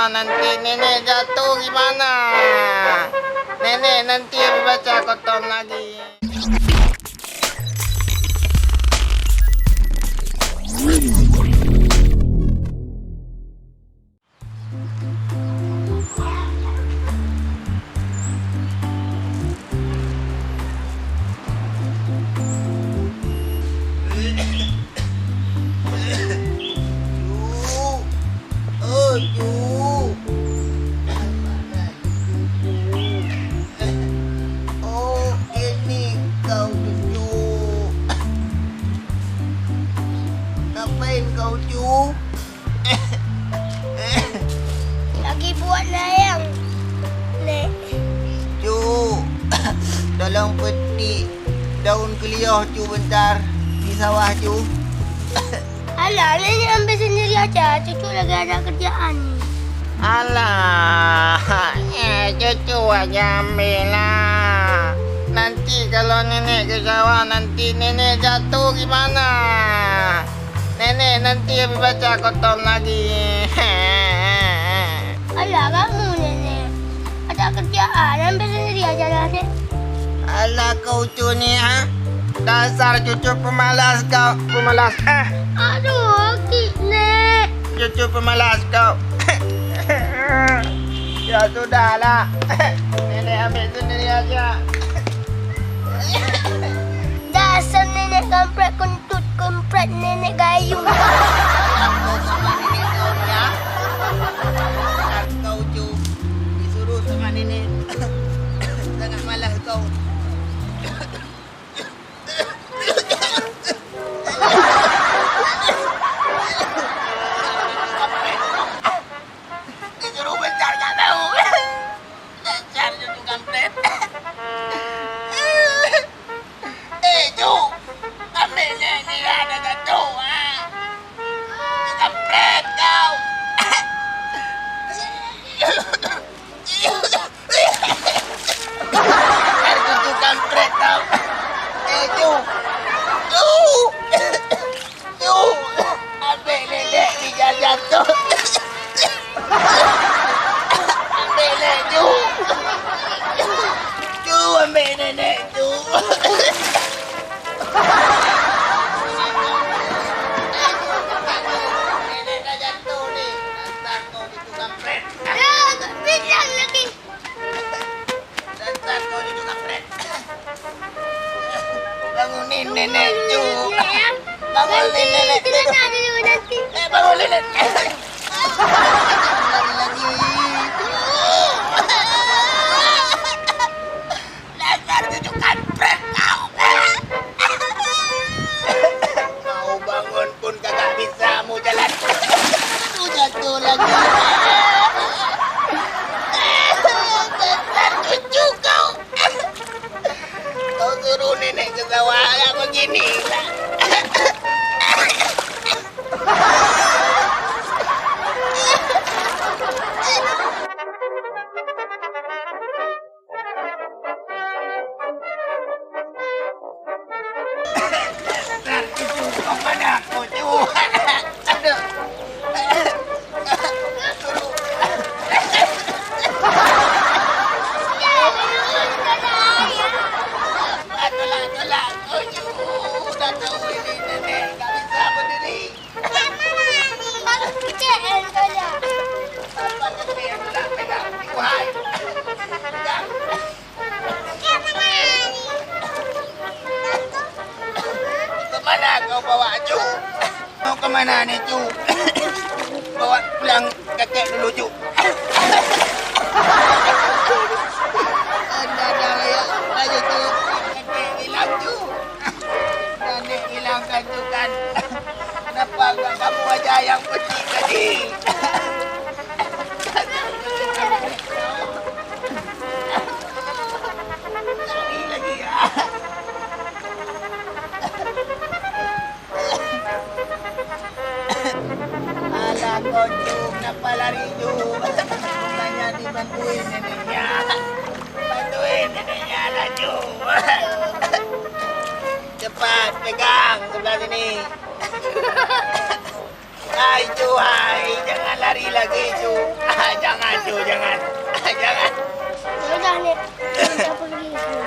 nanti nenek jatuh gimana? Nenek nanti baca kotom lagi. Lagi buat layang, Nek. Cu, tolong petik daun kelioh cu bentar di sawah cu. Alah, Nenek ambil sendiri aja. Cucu lagi ada kerjaan ni. Alah, cucu aja ambil lah. Nanti kalau nenek ke sawah nanti nenek jatuh gimana? Nenek nanti baca kotom lagi. Alah, kamu Nenek. Ada kerjaan. Ambil sendiri aja lah, Nek. Alah kau cu ni ha? Dasar cucu pemalas kau. Pemalas. Aduh, okey, Nek. Cucu pemalas kau. Ya sudahlah. Nenek ambil sendiri aja. Dasar Nenek kampret kentut, kampret Nenek gayung. Apa sama nenek kau ni ha? Kau cu disuruh sama nenek. Sangat malas kau. Disuruh bentar tak tahu. Dasar cucu kampret. Cu, ambil ni ada kacau ha. Kampret kau. Cucu kampret kau. Cu. Cu. Ambil nenek ni jatuh. Ambil nenek cu. Cu ambil nenek cu. Nenek dah jatuh ni. Dasar kau cucu kampret. Alah, tak bilang lagi. Dasar kau cucu kampret. Bangunin nenek cu. Bangunin nenek cu. Tengah dulu nanti. Bangunin nenek. Lagi. Dasar cucu kampret kau. Mau bangun pun kagak bisa, mau jalan. Aduh, jatuh lagi. Dasar cucu kau. Kau suruh nenek ke sawah yang begini lah. Dasar cucu kau mana cucu. Aduh. Suruh. Tolak cucu. Dah tahu ini nenek tak bisa berdiri. Masuk PKL saja. Apa nenek yang tak pegang wahai. Pegang. Kemana kau bawa cu? Mau kemana ni cu? Bawa pulang kakek dulu cu. Dah ya. Ayo cu. Kakek hilang cu. Nenek hilangkan cu kan. Kenapa enggak kamu aja yang petik tadi? Lagi ya. Alah kau cu, kenapa lari cu? Bukannya dibantuin neneknya. Bantuin neneknya lah cu. Cepat pegang sebelah sini. Hai cu, hai. Jangan lari lagi cu. Jangan cu, jangan. Jangan. Udah nek. Kita pergi sini.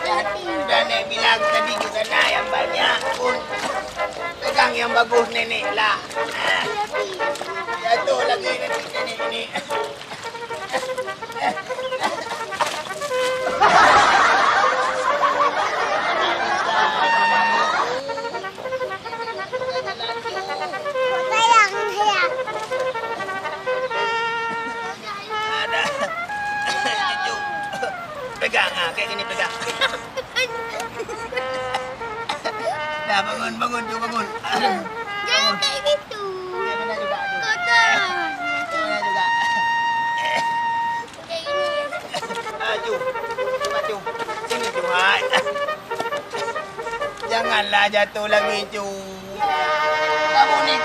Hati. Udah Nek bilang tadi juga nak yang banyak pun. Pegang yang bagus nenek lah. Hati. Jatuh lagi nanti nenek ini. Sayang saya. Ada. Cucu. Pegang, kayak gini pegang. Dah bangun, bangun, cu, bangun. Jangan kayak gitu. Ya, benar juga, cu. Kotor. Benar juga. Kayak gini ya. Cu. Coba, cu. Sini, cu. Hai. Janganlah jatuh lagi, cu. Kamu ni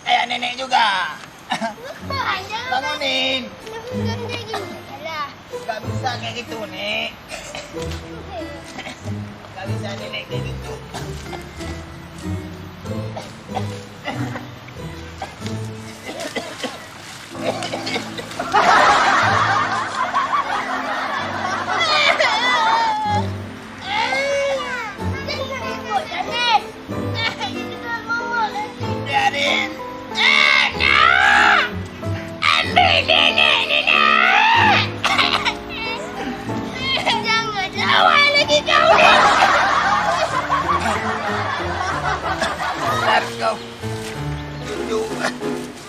kayak nenek juga. Bangunin. Bukan kayak gini. Alah. Gak bisa kayak gitu, Nek. Gak bisa nenek kayak gitu. Biarin. Jangan jauh lagi kau ni. Bentar kau. Cucu.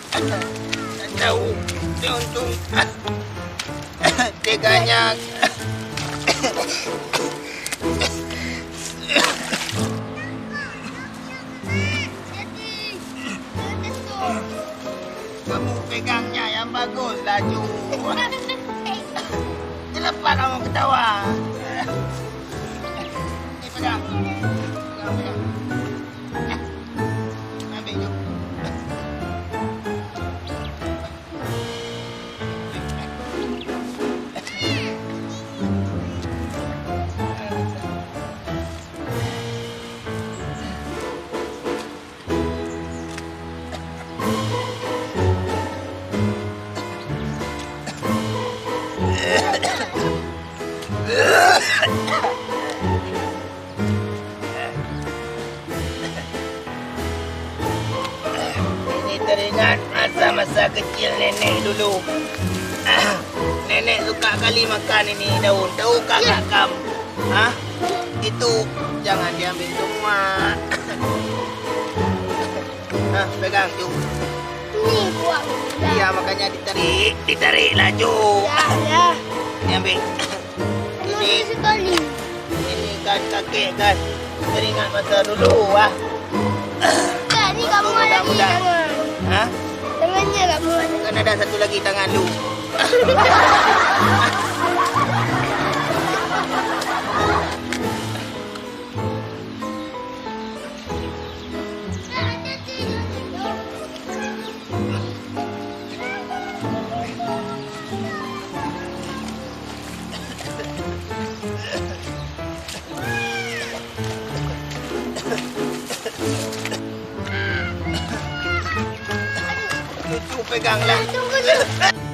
Tak tahu. Dia untung. Teganya. Kamu pegangnya yang bagus lah, Cu. Kenapa kamu ketawa? Ini pegang. Pegang, pegang. Ambil, Cu. Ini teringat masa-masa kecil nenek dulu. Nenek suka kali makan ini daun. Tahukah kamu? Hah? Itu jangan diambil semua. Hah, pegang Cu. Ni buang. Iya, makanya ditarik. Ditarik laju. Dah. Diambil. Ini sekali. Ini kan kakek kan. Teringat masa dulu. Ah. Dah, ni kamu ada lagi Mudah-mudah. tangan. Hah? Tangannya kamu ada. Kan ada satu lagi tangan lu. Cucu peganglah. Tunggu dulu.